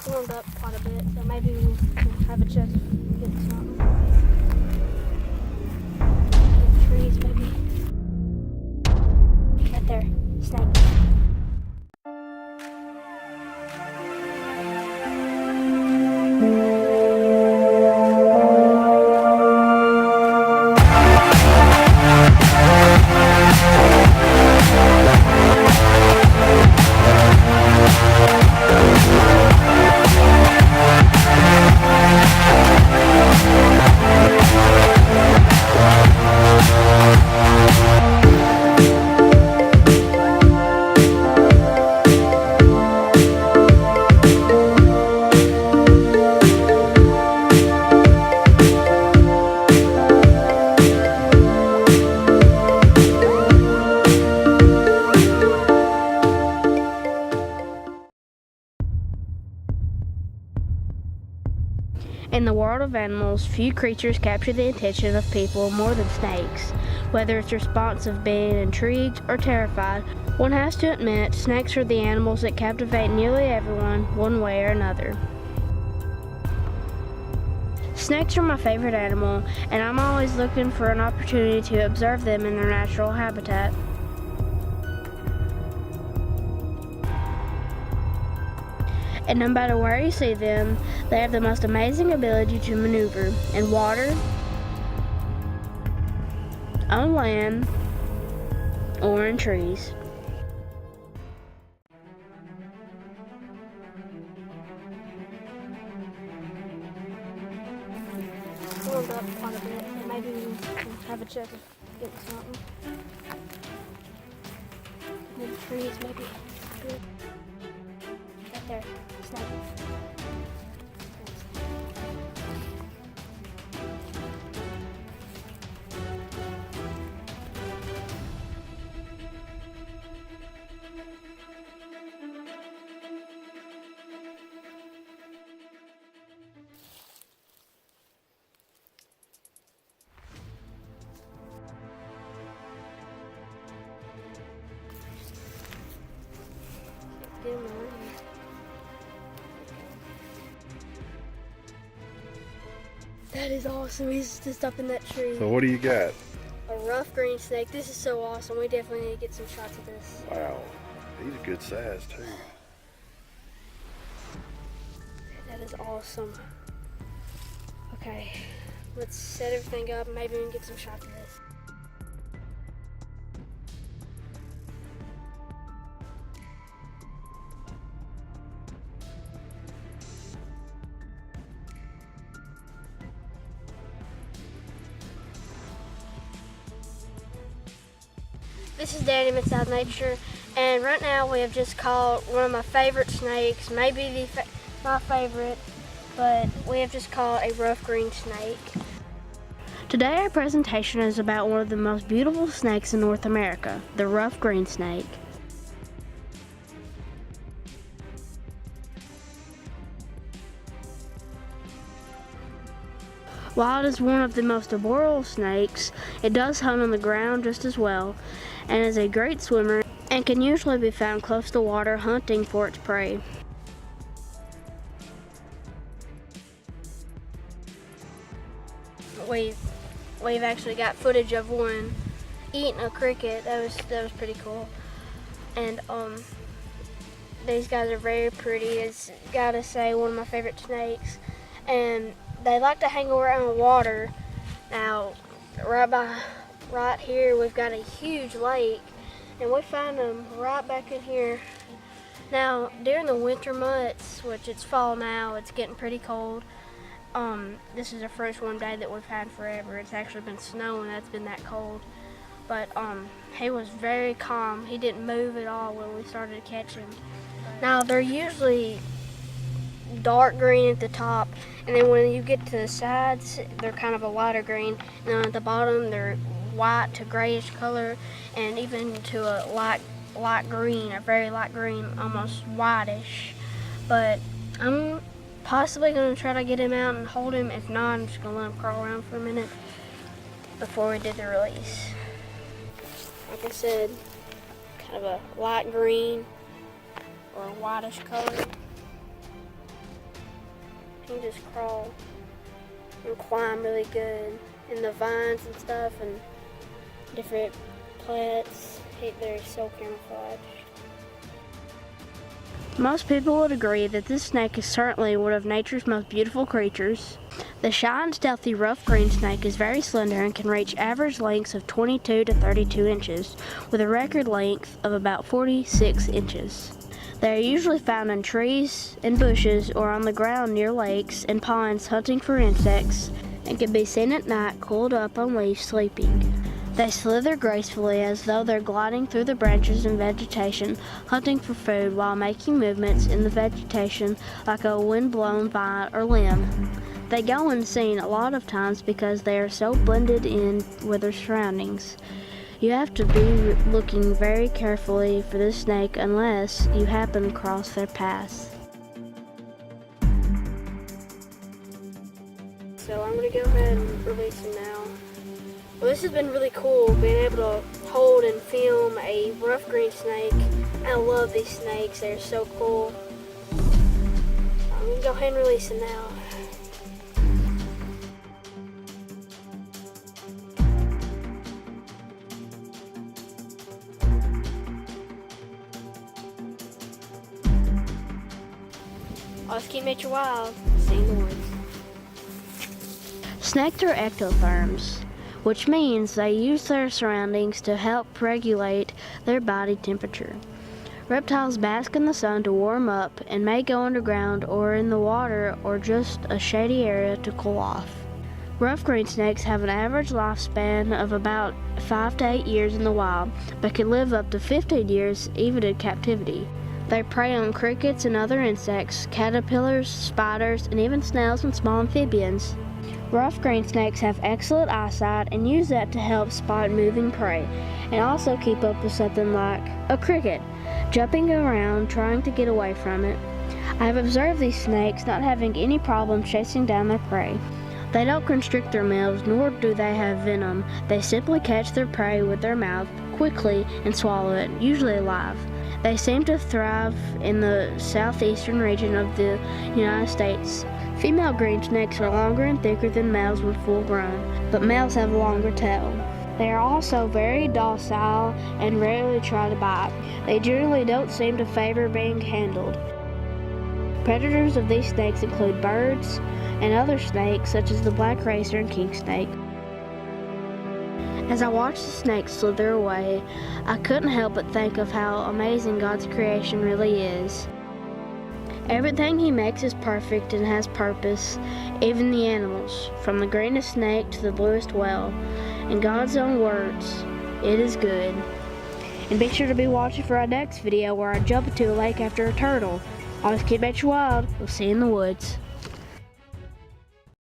warmed up quite a bit, so maybe we'll have a chance to get something. The trees, maybe. Right there, snake. In the world of animals, few creatures capture the attention of people more than snakes. Whether it's response of being intrigued or terrified, one has to admit snakes are the animals that captivate nearly everyone one way or another. Snakes are my favorite animal, and I'm always looking for an opportunity to observe them in their natural habitat. And no matter where you see them, they have the most amazing ability to maneuver in water, on land, or in trees. Warmed up quite a bit, so maybe we'll have a chance to get something. The trees, maybe. Good. Right there, snake. Get him around. That is awesome. He's just up in that tree. So what do you got? A rough green snake. This is so awesome. We definitely need to get some shots of this. Wow, he's a good size too. That is awesome. Okay, let's set everything up. Maybe we can get some shots of this. This is Danny with South Nature, and right now we have just caught one of my favorite snakes, maybe my favorite, but we have just caught a rough green snake. Today our presentation is about one of the most beautiful snakes in North America, the rough green snake. While it is one of the most arboreal snakes, it does hunt on the ground just as well, and is a great swimmer and can usually be found close to water hunting for its prey. We've actually got footage of one eating a cricket. That was pretty cool. And these guys are very pretty. It's gotta say one of my favorite snakes. And they like to hang around water. Now, right here, we've got a huge lake, and we find them right back in here. Now, during the winter months, which it's fall now, it's getting pretty cold. This is the first one day that we've had forever. It's actually been snowing. That's been that cold. But he was very calm. He didn't move at all when we started catching. Now, they're usually dark green at the top, and then when you get to the sides, they're kind of a lighter green, and then at the bottom they're white to grayish color, and even to a light green, a very light green, almost whitish. But I'm possibly going to try to get him out and hold him. If not, I'm just going to let him crawl around for a minute before we do the release. Like I said, kind of a light green or whitish color. can just crawl and climb really good in the vines and stuff and different plants. They're so camouflaged. Most people would agree that this snake is certainly one of nature's most beautiful creatures. The shy and stealthy rough green snake is very slender and can reach average lengths of 22 to 32 inches, with a record length of about 46 inches. They are usually found in trees and bushes or on the ground near lakes and ponds hunting for insects, and can be seen at night coiled up on leaves sleeping. They slither gracefully as though they're gliding through the branches and vegetation, hunting for food while making movements in the vegetation like a wind-blown vine or limb. They go unseen a lot of times because they are so blended in with their surroundings. You have to be looking very carefully for this snake unless you happen across their path. So I'm going to go ahead and release him now. Well, this has been really cool, being able to hold and film a rough green snake. I love these snakes, they're so cool. I'm going to go ahead and release him now. Let's keep nature wild. See you in the woods. Snakes are ectotherms, which means they use their surroundings to help regulate their body temperature. Reptiles bask in the sun to warm up and may go underground or in the water or just a shady area to cool off. Rough green snakes have an average lifespan of about 5 to 8 years in the wild, but can live up to 15 years even in captivity. They prey on crickets and other insects, caterpillars, spiders, and even snails and small amphibians. Rough green snakes have excellent eyesight and use that to help spot moving prey, and also keep up with something like a cricket, jumping around trying to get away from it. I have observed these snakes not having any problem chasing down their prey. They don't constrict their mouths, nor do they have venom. They simply catch their prey with their mouth quickly and swallow it, usually alive. They seem to thrive in the southeastern region of the United States. Female green snakes are longer and thicker than males when full grown, but males have a longer tail. They are also very docile and rarely try to bite. They generally don't seem to favor being handled. Predators of these snakes include birds and other snakes such as the black racer and king snake. As I watched the snakes slither away, I couldn't help but think of how amazing God's creation really is. Everything He makes is perfect and has purpose, even the animals, from the greenest snake to the bluest whale. In God's own words, it is good. And be sure to be watching for our next video where I jump into a lake after a turtle. Always keep nature wild. We'll see you in the woods.